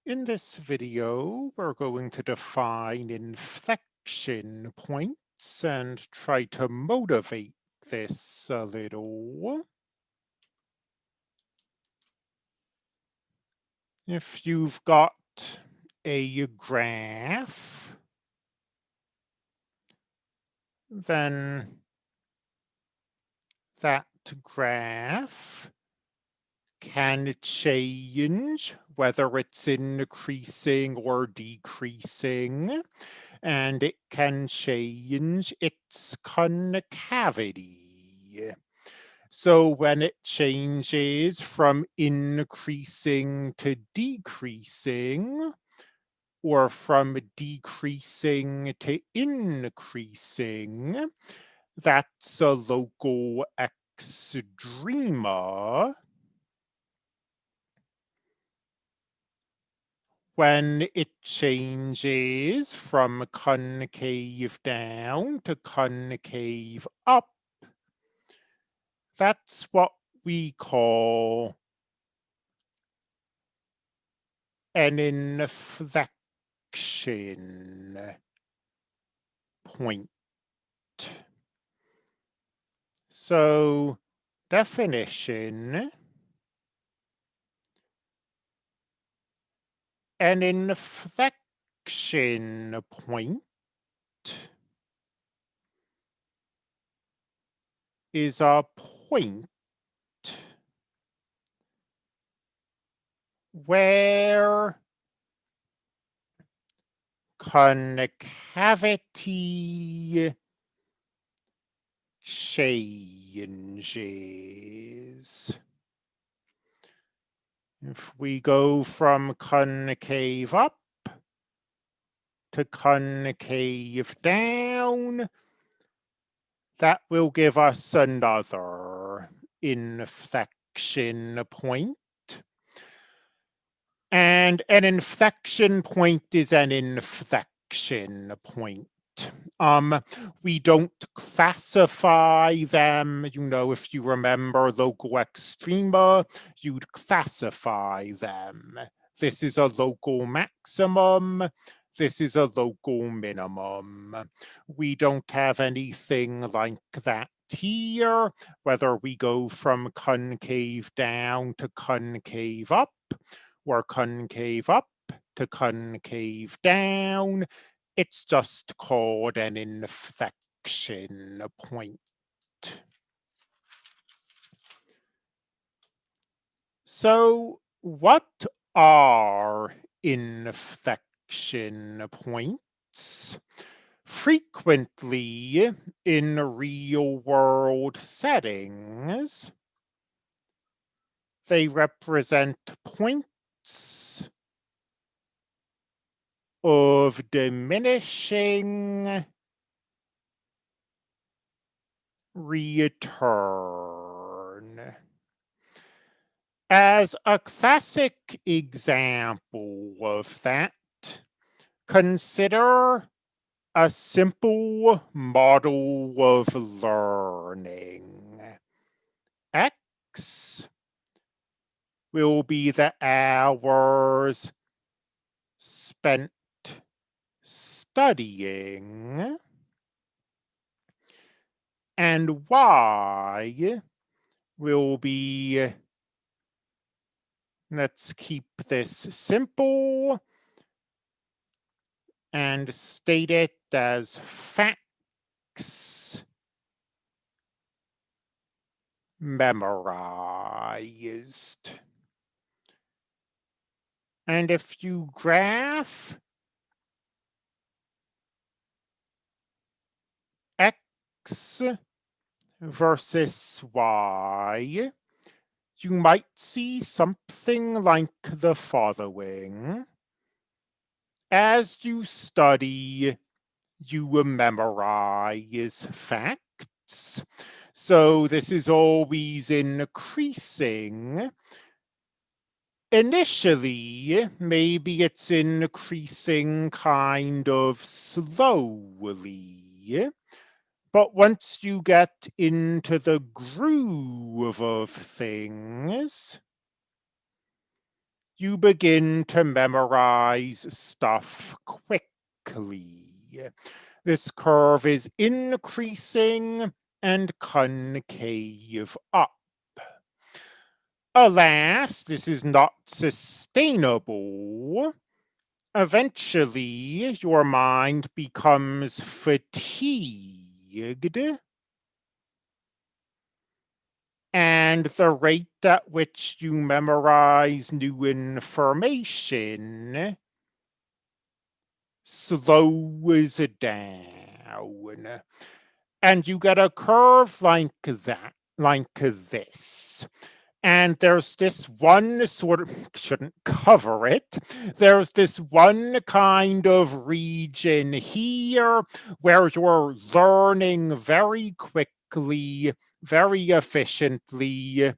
In this video, we're going to define inflection points and try to motivate this a little. If you've got a graph, then that graph can change whether it's increasing or decreasing, and it can change its concavity. So when it changes from increasing to decreasing, or from decreasing to increasing, that's a local extrema. When it changes from concave down to concave up, that's what we call an inflection point. So, definition: an inflection point is a point where concavity changes. If we go from concave up to concave down, that will give us another inflection point. And an inflection point is an inflection point. We don't classify them, if you remember local extrema, you'd classify them. This is a local maximum. This is a local minimum. We don't have anything like that here, whether we go from concave down to concave up, or concave up to concave down. It's just called an inflection point. So, what are inflection points? Frequently, in real-world settings, they represent points of diminishing return. As a classic example of that, consider a simple model of learning. X will be the hours spent studying, and Y will be, let's keep this simple and state it as facts memorized. And if you graph X versus Y, you might see something like the following. As you study, you memorize facts. So this is always increasing. Initially, maybe it's increasing kind of slowly, but once you get into the groove of things, you begin to memorize stuff quickly. This curve is increasing and concave up. Alas, this is not sustainable. Eventually, your mind becomes fatigued, and the rate at which you memorize new information slows down. And you get a curve like that, like this. And there's this one sort of, shouldn't cover it, there's this one kind of region here where you're learning very quickly, very efficiently,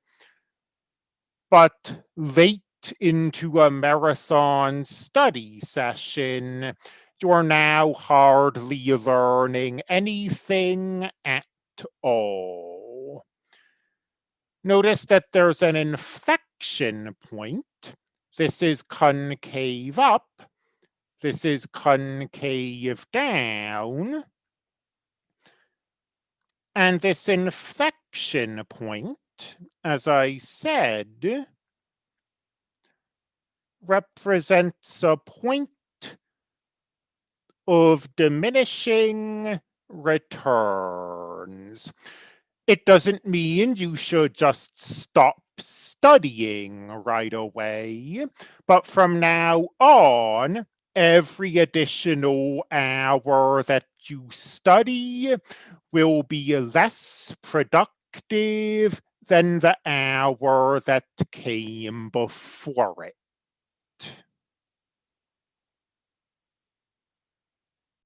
but late into a marathon study session, you're now hardly learning anything at all. Notice that there's an inflection point. This is concave up. This is concave down. And this inflection point, as I said, represents a point of diminishing returns. It doesn't mean you should just stop studying right away, but from now on, every additional hour that you study will be less productive than the hour that came before it.